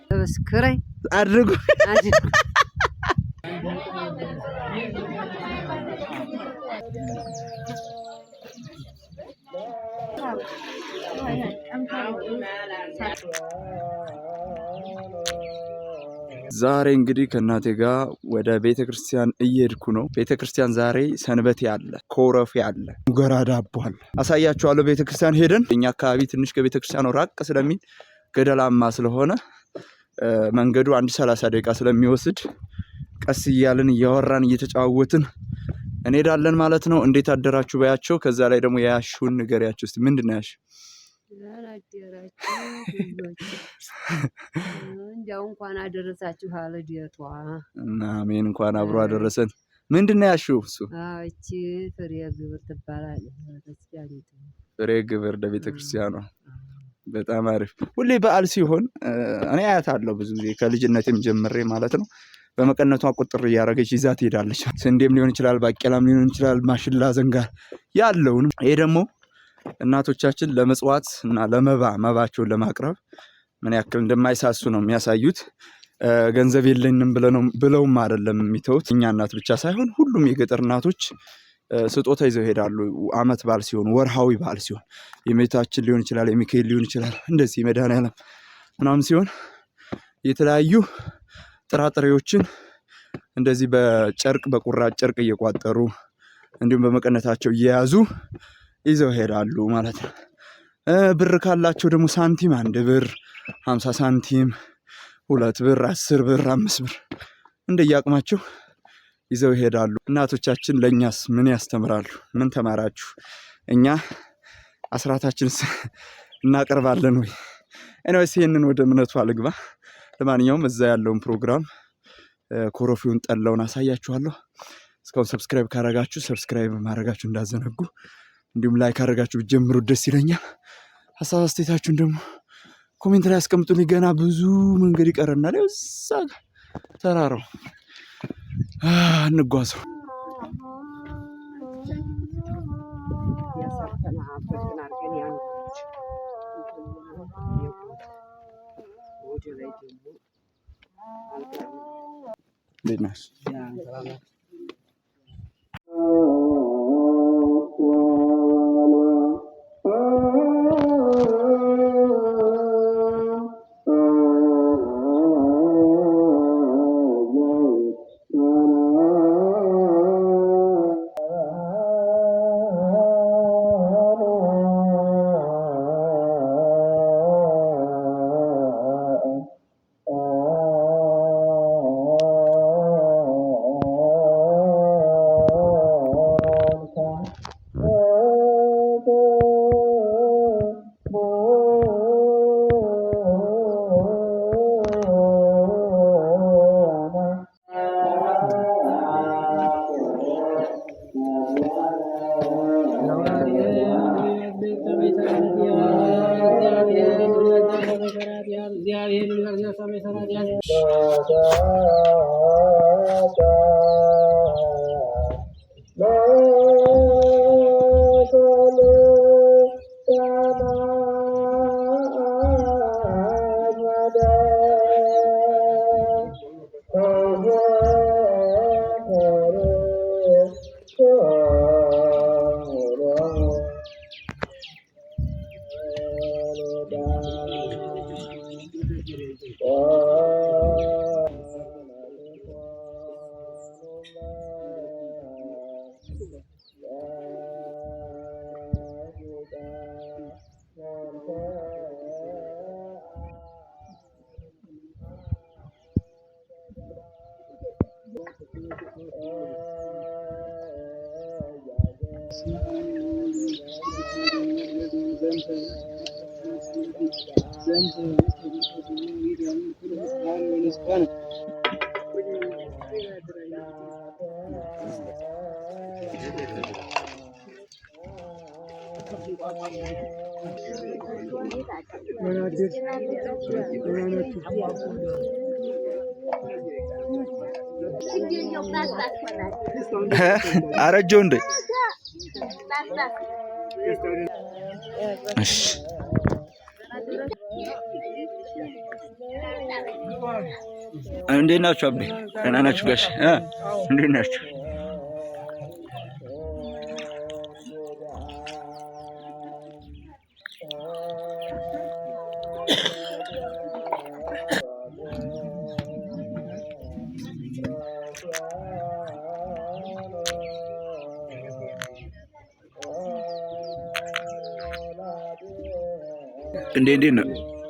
ሰብስክራይብ አድርጉ። ዛሬ እንግዲህ ከእናቴ ጋር ወደ ቤተክርስቲያን እየሄድኩ ነው። ቤተክርስቲያን ዛሬ ሰንበቴ አለ፣ ኮረፌ አለ፣ ሙገራ ዳቦ አለ። አሳያችኋለሁ። ቤተክርስቲያን ሄደን እኛ አካባቢ ትንሽ ከቤተክርስቲያኑ ራቅ ስለሚል ገደላማ ስለሆነ መንገዱ 1:30 ደቂቃ ስለሚወስድ ቀስ እያልን እያወራን እየተጫወትን እንሄዳለን ማለት ነው። እንዴት አደራችሁ በያቸው። ከዛ ላይ ደግሞ ያሹን ንገሪያችሁ እስቲ። ምንድን ነው ያሹ? እንደው እንኳን አደረሳችሁ አለ ዲያቷ። አሜን። እንኳን አብሮ አደረሰን። ምንድን ነው ያሹ? እሱ እቺ ፍሬ ግብር ትባላለች። ፍሬ ግብር ለቤተ ክርስቲያኗ። በጣም አሪፍ። ሁሌ በዓል ሲሆን እኔ አያታለሁ ብዙ ጊዜ ከልጅነቴም ጀምሬ ማለት ነው። በመቀነቷ ቁጥር እያደረገች ይዛ ትሄዳለች። ስንዴም ሊሆን ይችላል፣ ባቄላም ሊሆን ይችላል፣ ማሽላ ዘንጋር ያለውን። ይሄ ደግሞ እናቶቻችን ለመጽዋት እና መባቸውን ለማቅረብ ምን ያክል እንደማይሳሱ ነው የሚያሳዩት። ገንዘብ የለንም ብለውም አይደለም የሚተውት። እኛ እናት ብቻ ሳይሆን ሁሉም የገጠር እናቶች ስጦታ ይዘው ይሄዳሉ። አመት በዓል ሲሆን፣ ወርሃዊ በዓል ሲሆን፣ የእመቤታችን ሊሆን ይችላል፣ የሚካኤል ሊሆን ይችላል፣ እንደዚህ መድኃኔዓለም ምናምን ሲሆን የተለያዩ ጥራጥሬዎችን እንደዚህ በቁራጭ ጨርቅ እየቋጠሩ እንዲሁም በመቀነታቸው እየያዙ ይዘው ይሄዳሉ ማለት ነው። ብር ካላቸው ደግሞ ሳንቲም 1 ብር፣ 50 ሳንቲም፣ 2 ብር፣ 10 ብር፣ 5 ብር እንደየአቅማቸው ይዘው ይሄዳሉ። እናቶቻችን ለእኛስ ምን ያስተምራሉ? ምን ተማራችሁ? እኛ አስራታችን እናቀርባለን ወይ? ኤኒዌይስ ይሄንን ወደ እምነቱ አልግባ። ለማንኛውም እዛ ያለውን ፕሮግራም ኮረፊውን ጠላውን አሳያችኋለሁ። እስካሁን ሰብስክራይብ ካረጋችሁ ሰብስክራይብ ማድረጋችሁ እንዳዘነጉ፣ እንዲሁም ላይክ አድርጋችሁ ብትጀምሩ ደስ ይለኛል። ሀሳብ አስተያየታችሁን ደግሞ ኮሜንት ላይ አስቀምጡልኝ። ገና ብዙ መንገድ ይቀረናል። እዛ ተራራው እንጓዘው። እንዴት ነሽ? አረጀው እንዴ? እሺ እንዴት ናችሁ አቤ? ደህና ናችሁ ጋሽ? እንዴት ናችሁ? እንዴት ነው?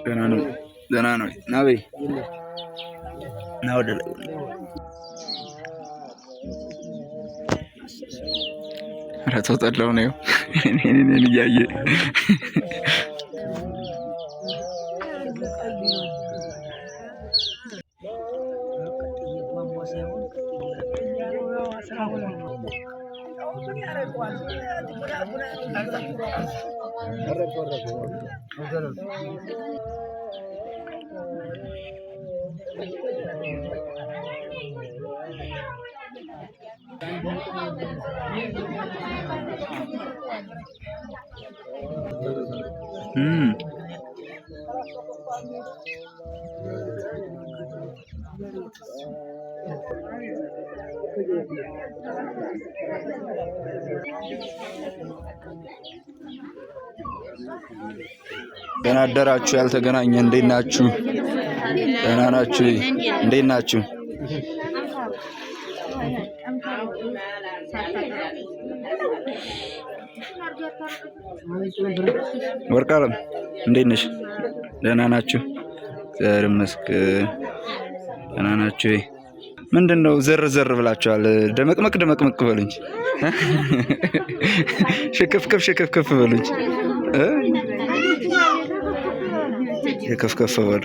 ደህና ነው። ና በይ ና ወደ ላይ ኧረ ተው ጠላው ነው እኔን እያየ ደህና አደራችሁ። ያልተገናኘ እንዴት ናችሁ? ደህና ናችሁ? እንዴት ናችሁ? ወርቃለም እንዴት ነሽ? ደህና ናችሁ? እግዚአብሔር ይመስገን። ደህና ናችሁ? ምንድነው ዘር ብላችኋል? ደመቅመቅ በሉ እንጂ ሽክፍክፍ በሉ እንጂ ሽክፍክፍ በሉ።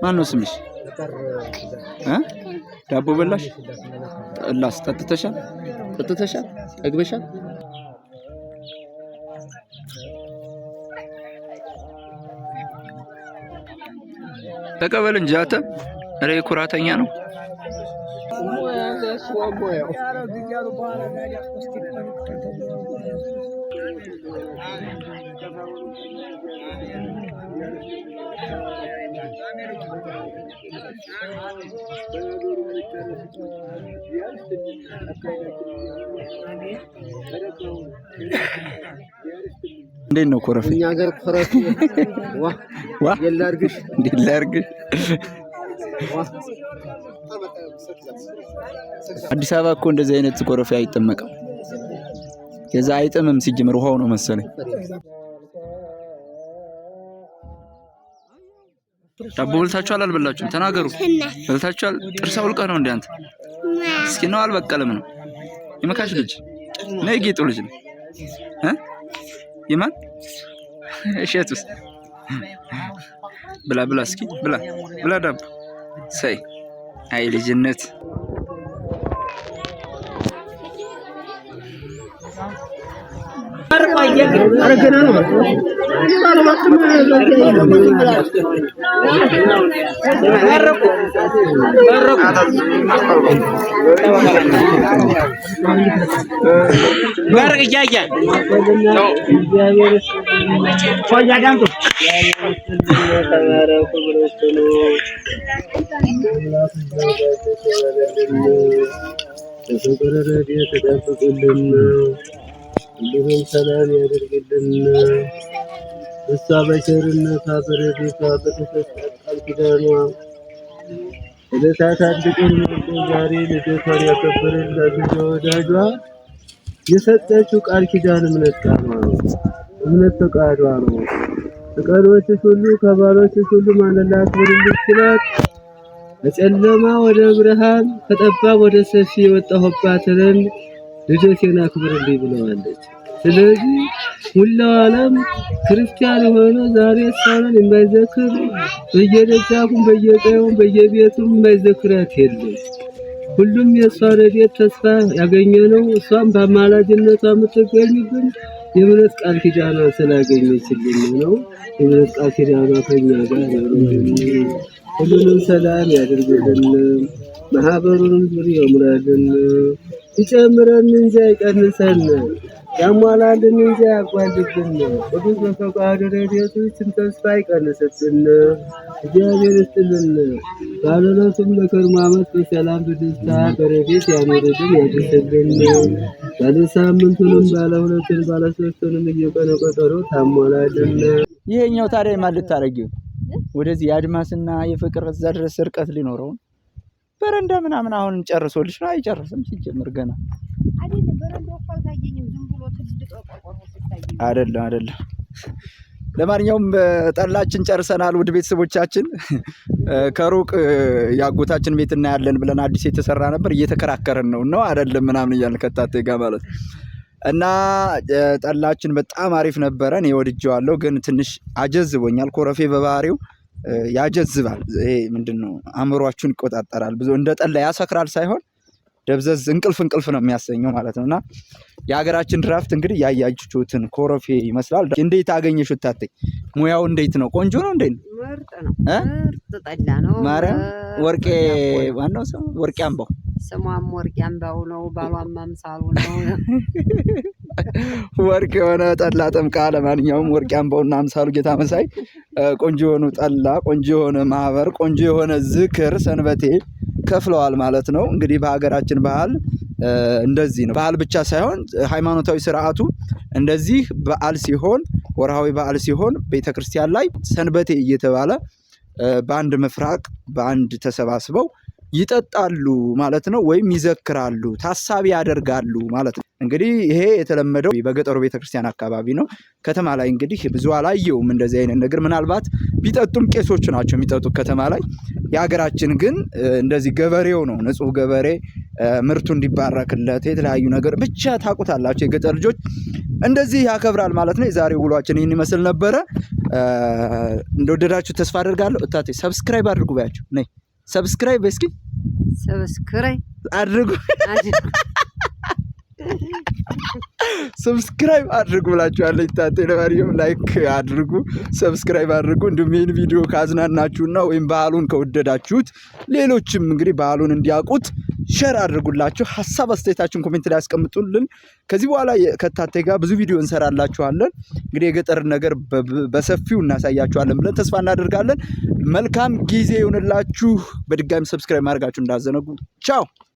ማነው ስምሽ? ዳቦ በላሽ? ጠላስ ጠጥተሻል? ጠግበሻል? ተቀበል እንጂ አንተ። ኧረ ኩራተኛ ነው። እንዴት ነው ኮረፌ? እኛ ሀገር ኮረፌ ዋ የላርግሽ እንዴት ላርግሽ? አዲስ አበባ እኮ እንደዚህ አይነት ኮረፌ አይጠመቅም። ከዛ አይጥምም ሲጀምር ውሃው ነው መሰለኝ። ዳቦ በልታችኋል አልበላችሁም? ተናገሩ። በልታችኋል? ጥርስ አውልቀህ ነው እንዴ አንተ? እስኪ ነው አልበቀለም ነው? የመካሽ ልጅ ነይ ጌጡ ልጅ ነው ይማን እሸት ውስጥ ብላ እስኪ ብላ ዳቦ ሳይ አይ ልጅነት ሁሉንም ሰላም ያደርግልን። እሷ በቸርነቷ በረድኤቷ በተሰጣት ቃል ኪዳኗ ዕለታት አንድ ቀን ዛሬ ልደቷን ያከበረላት ወዳጇ የሰጠችው ቃል ኪዳን እምነት ቃሏ ነው። እምነት ፈቃዷ ነው። ፍቃዶችሽ ሁሉ ከባሮችሽ ሁሉ ማንን ላክብርልሽ ስላት በጨለማ ወደ ብርሃን ከጠባብ ወደ ሰፊ የወጣሁባትን ልደቴን አክብርልኝ ብለዋለች። ስለዚህ ሙላው ዓለም ክርስቲያን የሆነ ዛሬ እሷን የማይዘክር በየደጃፉም በየቀየውም በየቤቱም የማይዘክራት የለም። ሁሉም የእሷ ረድኤት ተስፋ ያገኘ ነው። እሷም በአማላጅነቷ የምትገኝብን የምህረት ቃል ኪዳኗ ስላገኘችልን ነው። የምህረት ቃል ኪዳኗ ከኛ ጋር ነው። ሁሉንም ሰላም ያድርግልን፣ ማህበሩንም ዙር ይምራልን፣ ይጨምረን እንጂ አይቀንሰን፣ ያሟላልን እንጂ ያጓድልን። ቅዱስ በፈቃዱ ረድኤቱ ይህችን ተስፋ አይቀንስብን። እግዚአብሔር ይስጥልን። ባለነቱም ለከርሞ ዓመት በሰላም በደስታ በረድኤት ያኖርልን ያድርስልን። ባለ ሳምንቱንም ባለ ሁለቱን ባለ ሶስቱንም እየቀነ ቀጠሮ ታሟላልን። ይሄኛው ታዲያ ማን ልታረጊው ወደዚህ የአድማስና የፍቅር እዛ ድረስ ርቀት ሊኖረው በረንዳ ምናምን አሁን ጨርሶልሽ ነው? አይጨርስም ሲጀምር ገና አይደለም። ለማንኛውም ጠላችን ጨርሰናል። ውድ ቤተሰቦቻችን ከሩቅ ያጎታችን ቤት እናያለን ብለን አዲስ የተሰራ ነበር እየተከራከረን ነው አይደለም ምናምን እያልን ከታቴ ጋር ማለት እና ጠላችን በጣም አሪፍ ነበረ። እኔ ወድጄዋለሁ፣ ግን ትንሽ አጀዝቦኛል። ኮረፌ በባህሪው ያጀዝባል። ይሄ ምንድነው አእምሯችሁን ይቆጣጠራል። ብዙ እንደ ጠላ ያሰክራል ሳይሆን ደብዘዝ እንቅልፍ ነው የሚያሰኘው ማለት ነውና የሀገራችን ድራፍት እንግዲህ ያያችሁትን ኮረፌ ይመስላል። እንዴት አገኘሽው ታቴ? ሙያው እንዴት ነው? ቆንጆ ነው? እንዴት ነው? ምርጥ ነው። ምርጥ ጠላ ነው። ማርያም ወርቄ ዋናው ስም ወርቄ አምባው፣ ስሟም ወርቄ አምባው ነው። ባሏም አምሳሉ ነው። ወርቅ የሆነ ጠላ ጠምቃ። ለማንኛውም ወርቄ አምባውና አምሳሉ ጌታ መሳይ ቆንጆ የሆኑ ጠላ፣ ቆንጆ የሆነ ማህበር፣ ቆንጆ የሆነ ዝክር ሰንበቴ ከፍለዋል ማለት ነው። እንግዲህ በሀገራችን ባህል እንደዚህ ነው። ባህል ብቻ ሳይሆን ሃይማኖታዊ ስርዓቱ እንደዚህ በዓል ሲሆን፣ ወርሃዊ በዓል ሲሆን ቤተክርስቲያን ላይ ሰንበቴ እየተባለ በአንድ መፍራቅ በአንድ ተሰባስበው ይጠጣሉ ማለት ነው፣ ወይም ይዘክራሉ፣ ታሳቢ ያደርጋሉ ማለት ነው። እንግዲህ ይሄ የተለመደው በገጠሩ ቤተክርስቲያን አካባቢ ነው። ከተማ ላይ እንግዲህ ብዙ አላየውም እንደዚህ አይነት ነገር። ምናልባት ቢጠጡም ቄሶቹ ናቸው የሚጠጡት ከተማ ላይ። የሀገራችን ግን እንደዚህ ገበሬው ነው፣ ንጹህ ገበሬ ምርቱ እንዲባረክለት የተለያዩ ነገር ብቻ ታውቁታላችሁ። የገጠር ልጆች እንደዚህ ያከብራል ማለት ነው። የዛሬው ውሏችን ይህን ይመስል ነበረ። እንደወደዳችሁ ተስፋ አደርጋለሁ። እታቴ ሰብስክራይብ አድርጉ ባያችሁ ነይ ሰብስክራይብ እስኪ ሰብስክራይብ አድርጉ ሰብስክራይብ አድርጉ ብላችኋለሁ። ታቴ ለማንኛውም ላይክ አድርጉ፣ ሰብስክራይብ አድርጉ። እንዲሁም ይህን ቪዲዮ ካዝናናችሁና ወይም ባህሉን ከወደዳችሁት ሌሎችም እንግዲህ ባህሉን እንዲያውቁት ሼር አድርጉላችሁ። ሀሳብ አስተያየታችሁን ኮሜንት ላይ ያስቀምጡልን። ከዚህ በኋላ ከታቴ ጋር ብዙ ቪዲዮ እንሰራላችኋለን። እንግዲህ የገጠር ነገር በሰፊው እናሳያችኋለን ብለን ተስፋ እናደርጋለን። መልካም ጊዜ ይሁንላችሁ። በድጋሚ ሰብስክራይብ ማድረጋችሁ እንዳዘነጉ። ቻው።